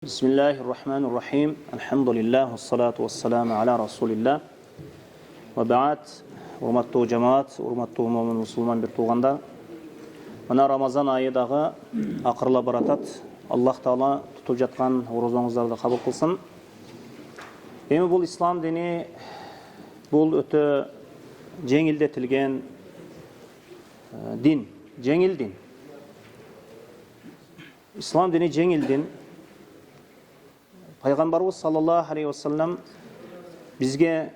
Bismillahirrahmanirrahim. Elhamdülillah ve salatu ve selamu ala Resulillah. Ve ba'at, urmattu cemaat, urmattu mu'min musulman bir tuğanda. Mana Ramazan ayıdağı akırla baratat. Allah Taala tutup жатқан oruzoңuzdарды kabul kılsın. Эми бұл İslam dini, бұл öte жеңилдетилген din, жеңил din. İslam dini жеңил din. Peygamberimiz sallallahu aleyhi ve sellem bizge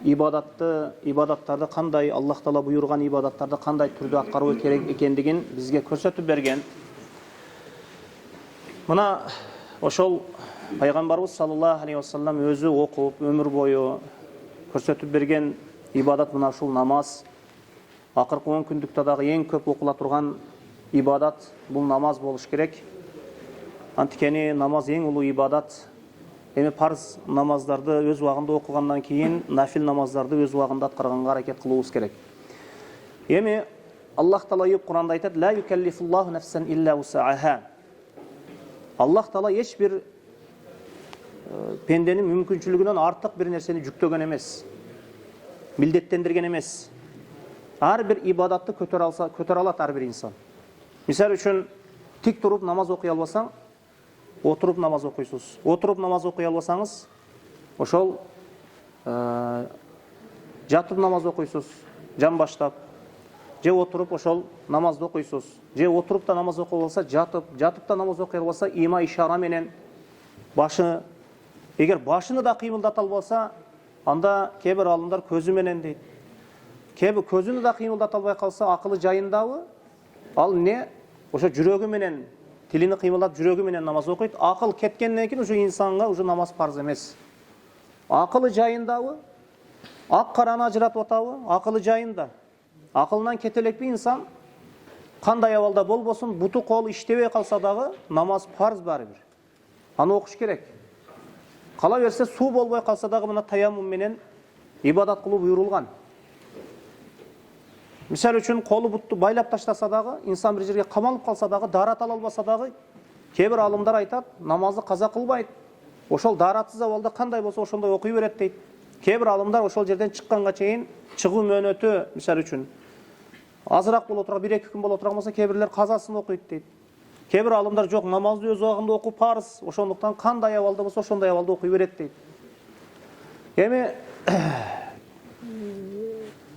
ibadattарды қандай, Allah Taala buyurgan ibadattарды қандай түрде атқару керек екендігін bizge көрсөтүп берген. Мына ошол Peygamberimiz sallallahu aleyhi ve sellem өзү окуп, өмүр бою көрсөтүп берген ибадат мына ушул намаз. Акыркы 10 күндүктө дагы эң көп окула турган ибадат бул намаз болуш керек. Антикени намаз эң улуу ибадат. Эми парыз намаздарды өз убагында окугандан кийин нафил намаздарды өз убагында аткарганга аракет кылуубуз керек. Эми Аллах Таала Кур'анда айтат: "Ла юкаллифуллаху нафсан илля вусаха." Аллах Таала эч бир пенденин мүмкүнчүлүгүнөн артык бир нерсени жүктөгөн эмес. Милдеттендирген эмес. Ар бир ибадатты көтөрө алат ар бир инсан. Мисал үчүн тик туруп намаз окуй албасаң, oturup namaz okuysunuz. Oturup namaz okuy albasanız, oşol jatıp namaz okuysunuz. Can başlap. Je oturup oşol namazды okuysunuz. Je oturup da namaz okuy alsa jatıp da namaz okuy alsa ima işara menen başı, eğer başını da kıymıldata alбаса, anda kebir alımlar közü menen deydi. Kebir közünü da kıymıldata albay kalsa akıllı jayındabı, al ne? Oşo жүрөгү менен tilini kıymıldap жүрөгү менен namaz okuyt. Akıl ketkenden keyin uşu insanга uşu namaz farz emес. Akılı jayındabı, ak karаны ажыратып атабы, akılı jayында. Akılынан кетелек bir insan кандай абалда болбосун, буту кол иштебей калса дагы намаз farz барыбир. Аны окуш керек. Кала берсе суу болбой калса дагы мына таяммум менен ибадат кылуу буйрулган. Misal üçün kolu buttu baylap taşlasa dağı, insan bir жерге камалып kalsa dağı, darat ала албаса dağı, kebir alımlar aytat, namazı kaza kılbayt. Oşol daratsız avalda kanday bolsa oşonday okuy beret deyt. Kebir alımlar oşol жерден чыкканга чейин чыгуу мөөнөтү, misal üçün azırak bol oturak, 1-2 gün bol oturak bolsa kebirler kazasını okuyt deyt. Kebir alımlar jok, namazды өз убагында окуу парыз, ошондуктан кандай абалда болса ошондой абалда окуй берет deyt. Эми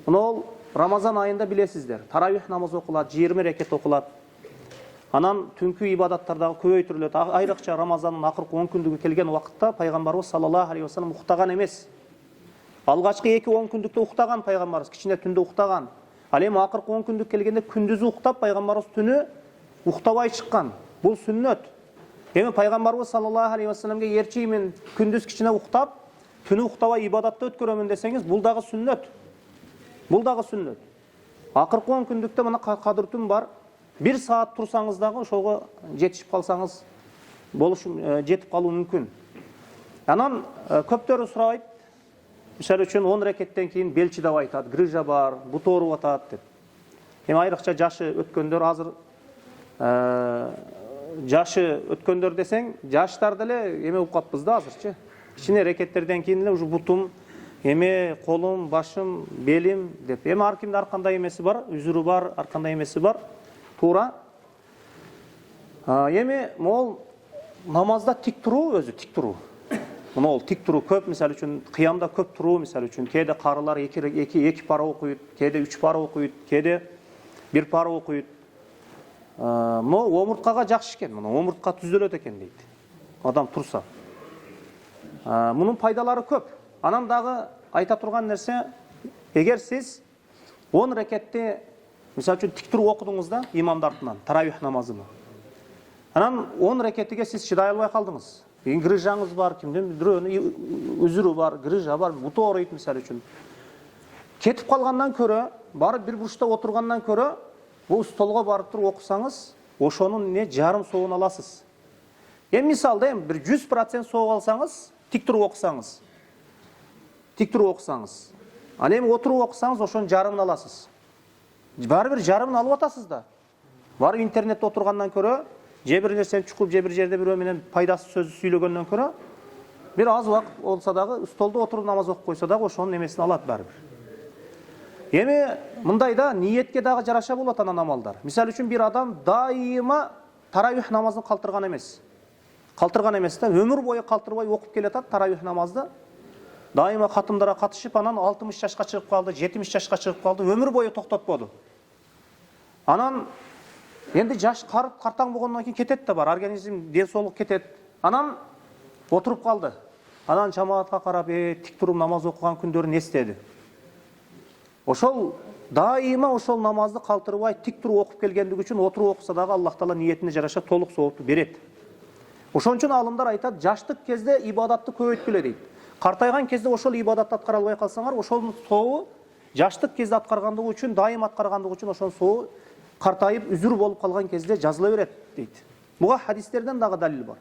мына Ramazan ayında bilesizler. Taravih namazı okulat, 20 reket okulat. Anan түнкү ibadattardагы көбөйтүрүлөт. Айрыкча Ramazanın акыркы 10 күндүгү келген убакытта Пайгамбарыбыз саллаллаху алейхи ва саллям уктаган эмес. Алгачкы 2-10 күндүктө уктаган Пайгамбарыбыз, кичине түндө уктаган. Ал эми акыркы 10 күндүк келгенде күндүзү уктап Пайгамбарыбыз түнү уктабай чыккан. Бул сүннөт. Эми Пайгамбарыбыз саллаллаху алейхи ва салламга эрчиймин, күндүз кичине уктап, түнү уктабай ибадатты өткөрөмүн десеңиз, бул дагы сүннөт. Бұл дағы сүннет. Ақырқы 10 күндікте мына қадыр түн бар. 1 saat тұрсаңыз дағы ошоға жетишип қалсаңыз, жетип қалу мүмкін. Анан көптөрү сурайт. Мисал үчүн 10 рекеттен кейін белчи деп айтат, грыжа бар, буту ооруп атат деп. Эми айрыкча жашы өткөндөр азыр жашы өткөндөр десең, жаштар деле эме уп калппыз да азырчы. Кичине рекеттерден кийин эле уже бутум, эме колум, башым, белим деп. Эми ар кимде ар кандай эмеси бар, үзүрү бар, ар кандай эмеси бар. Туура. Эми могул намазда тик туруу өзү тик туруу. Мына ол тик туруу көп, мисалы үчүн кыямда көп туруу, мисалы үчүн кээде карылар 2 пара окуйт, кээде 3 пара окуйт, кээде 1 пара окуйт. Мына омурткага жакшы экен, мына омуртка түзөлөт экен дейт. Адам турса. Мунун пайдалары көп. Анан дагы айта турган нерсе, эгер сиз 10 рекетти, мисал үчүн тик туруп окудуңуз да имамдын артынан, таравих намазыны. Анан 10 рекеттиге сиз чыдай албай калдыңыз. Грыжаңыз бар, кимдин бирөөнүн үзүрү бар, грыжа бар, буту ооруйт мисал үчүн. Кетип калгандан көрө, барып бир бурчта отургандан көрө, бул столго барып туруп окусаңыз, ошонун жарым соогун аласыз. Эми мисалда бир 100% соог алсаңыз, тик туруп окусаңыз. Тик туруп окусаңыз. Ал эми отуруп окусаңыз ошонун жарымын аласыз. Баары бир жарымын алып атасыз да. Барып интернетте отургандан көрө же бир нерсени чукуп, же бир жерде бирөө менен пайдасыз сөздү сүйлөгөндөн көрө бир аз убакыт болсо дагы столдо отуруп намаз окуп койсо дагы ошонун эмесин алат баары бир. Эми мындай да ниетке дагы жараша болот анан амалдар. Мисалы үчүн бир адам дайыма таравих намазын калтырган эмес. Калтырган эмес да, өмүр бою калтырбай окуп келатат таравих намазды. Дайыма катымдара катышып, анан 60 жашка чыгып калды, 70 жашка чыгып калды, өмүр бою токтотподу. Анан энди жаш картаң болгондон кийин кетет да бар, организм, ден соолук кетет. Анан отуруп калды. Анан жамаатка карап, тик туруп намаз окуган күндөрүн эстеди. Ошол дайыма ошол намазды калтырбай тик туруп окуп келгендиги үчүн отуруп окуса дагы Аллах Таала ниетине жараша толук соопту берет. Ошон үчүн алымдар айтат, жаштык кезде ибадатты көбөйткүлө дейт. Картайган кезде ошол ибадатты аткара албай калсаңар, ошонун сообу жаштык кезде аткаргандыгы үчүн, дайым аткаргандыгы үчүн ошонун сообу картайып үзүр болуп калган кезде жазыла берет дейт. Буга хадистерден дагы далил бар.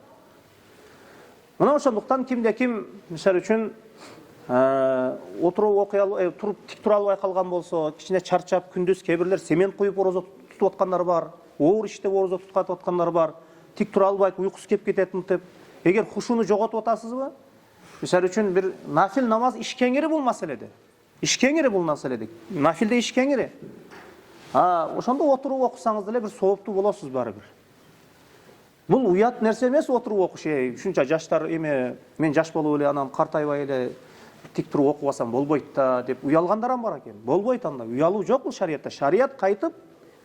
Мына ошондуктан кимде ким мисалы үчүн отуруп окуй албай, туруп тик тура албай калган болсо, кичине чарчап күндүз кээ семен куюп орозо тутуп аткандар бар, оор иштеп орозо тутуп аткандар бар, тик тура албайт, уйкусу кеп кетет мынтип. Эгер хушуну жоготуп атасызбы? Мисалы үчүн бир нафил намаз иш кеңири бул маселеде. Иш кеңири бул маселеде. Нафилде иш кеңири. Ошондо отуруп окусаңыз деле бир сооптуу болосуз баары бир. Бул уят нерсе эмес отуруп окуш. Ушунча жаштар мен жаш болуп эле анан картайбай эле тик туруп окубасам болбойт да деп уялгандар бар экен. Болбойт анда. Уялуу жок бул шариятта. Шарият кайтып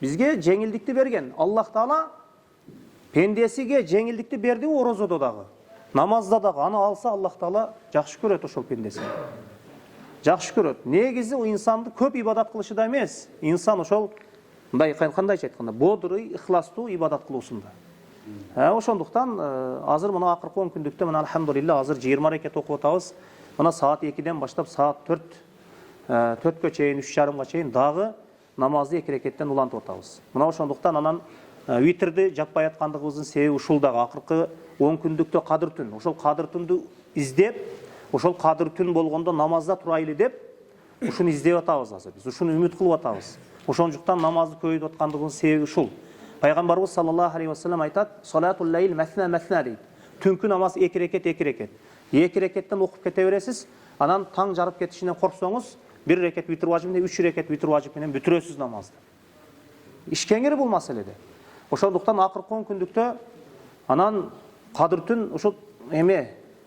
бизге жеңилдикти берген. Аллах Таала пендесиге жеңилдикти берди орозодо дагы. Намазда дагы аны алса Аллах Таала жакшы көрөт ошол пендесин. Жакшы көрөт. Негизи инсанды көп ибадат кылышы да эмес. Инсан ошол мындай кандайча айтканда бодрый, ихластуу ибадат кылуусунда. Ошондуктан азыр мына акыркы 10 күндүктө мына алхамдулилла азыр 20 рекет окуп атабыз. Мына саат 2ден баштап саат 4кө чейин, 3:30га чейин дагы намазды 2 рекеттен улантып атабыз. Мына ошондуктан анан витрди жаппай аткандыгыбыздын себеби ушул дагы акыркы 10 күндүктө кадыр түн. Ошол кадыр түндү издеп, ошол кадыр түн болгондо намазда турайлы деп, ушуну издеп атабыз азыр. Биз ушуну үмүт кылып атабыз. Ошондуктан намазды көбөйтүп аткандыгыбыздын себеби ушул. Пайгамбарыбыз саллаллаху алейхи ва саллям айтат: "Салатул лейл масна" дейт. Түнкү намаз 2 рекет, 2 рекет. 2 рекеттен окуп кете бересиз. Анан таң жарып кетишинен корксоңуз, 1 рекет витр важип менен 3 рекет витр важип менен бүтүрөсүз намазды. Иш кеңири бул маселеде. Ошондуктан акыркы 10 күндүктө анан кадыр түн ошол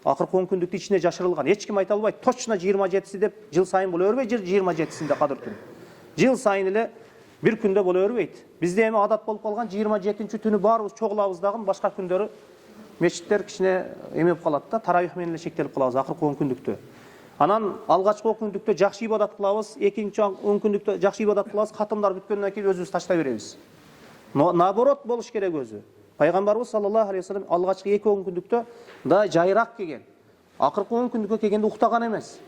акыркы 10 күндүктүн ичине жашырылган. Эч ким айта албайт, точно 27си деп жыл сайын боло бербейт, 27синде кадыр түн. Жыл сайын эле бир күндө боло бербейт. Бизде адат болуп калган 27-нчи түнү баарыбыз чогулабыз дагы, башка күндөрү мечиттер кичине болуп калат да, таравих менен эле шектелип калабыз акыркы 10 күндүктө. Анан алгачкы 10 күндүктө жакшы ибадат кылабыз, экинчи 10 күндүктө жакшы ибадат кылабыз, катымдар бүткөндөн кийин өзүбүз таштай беребиз. Наоборот болуш керек өзү. Пайгамбарыбыз саллаллаху алейхи ва саллям алгачкы 2-10 күндүктө да жайрак келген. Акыркы 10 күндүккө келгенде уктаган эмес.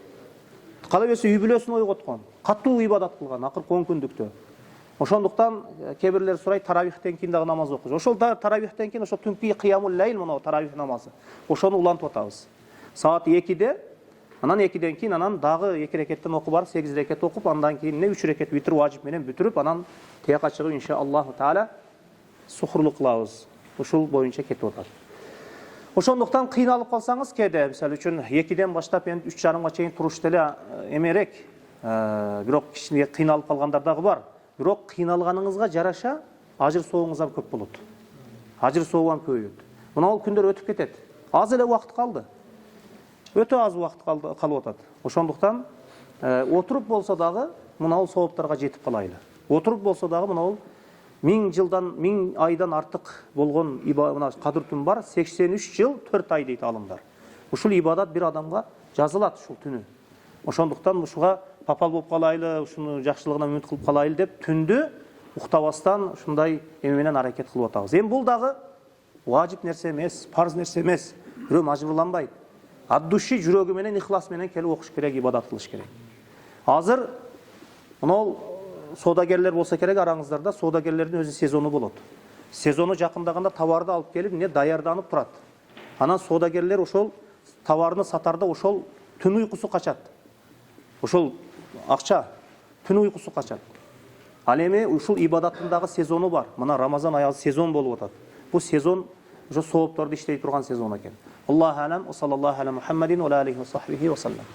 Кала берсе үй бүлөсүн ойготкон, катуу ибадат кылган акыркы 10 күндүктө. Ошондуктан кээ сурайт, таравихтен кийин дагы намаз окуш. Ошол таравихтен кийин ошол түнкү кыямул лейл мына таравих намазы. Ошону улантып атабыз. Саат 2де, анан 2ден кийин анан дагы 2 рекеттен окуп барып 8 рекет окуп, андан кийин 3 рекет витр важип менен бүтүрүп, анан тияка чыгып иншаллаху таала сухурлук кылабыз. Ушул боюнча кетип атат. Ошондуктан кыйналып калсаңыз кээде, мисалы үчүн 2ден баштап эми 3:30га чейин туруш деле эмерек, бирок кичине кыйналып калгандар дагы бар. Бирок кыйналганыңызга жараша ажыр соогуңуз да көп болот. Ажыр соогу көбөйөт. Мына ол күндөр өтүп кетет. Аз эле убакыт калды. Өтө аз убакыт калып атат. Ошондуктан отуруп болсо дагы мына ол сооптарга жетип калайлы. Отуруп болсо дагы мына ол 1000 жылдан 1000 айдан артык болгон мына кадыр түн бар, 83 жыл 4 ай дейт алымдар. Ушул ибадат бир адамга жазылат ушул түнү. Ошондуктан ушуга папал болуп калайлы, ушуну жакшылыгына үмүт кылып калайлы деп түндү уктабастан ушундай эме менен аракет кылып атабыз. Эми бул дагы важип нерсе эмес, парз нерсе эмес. Бирөө мажбурланбайт. Ад-души жүрөгү менен ихлас менен келип окуш керек, ибадат кылыш керек. Азыр мына соодагерлер болсо керек араңыздарда, соодагерлердин өзү сезону болот. Сезону жакындаганда товарды алып келип, даярданып турат. Анан соодагерлер ошол товарны сатарда ошол түн уйкусу качат. Ошол акча түн уйкусу качат. Ал эми ушул ибадаттын дагы сезону бар. Мына Рамазан аясы сезон болуп атат. bu sezon şu soğuplarda işley turgan sezon eken. Allahu alem ve sallallahu ala Muhammedin ve alihi ve sahbihi ve sellem.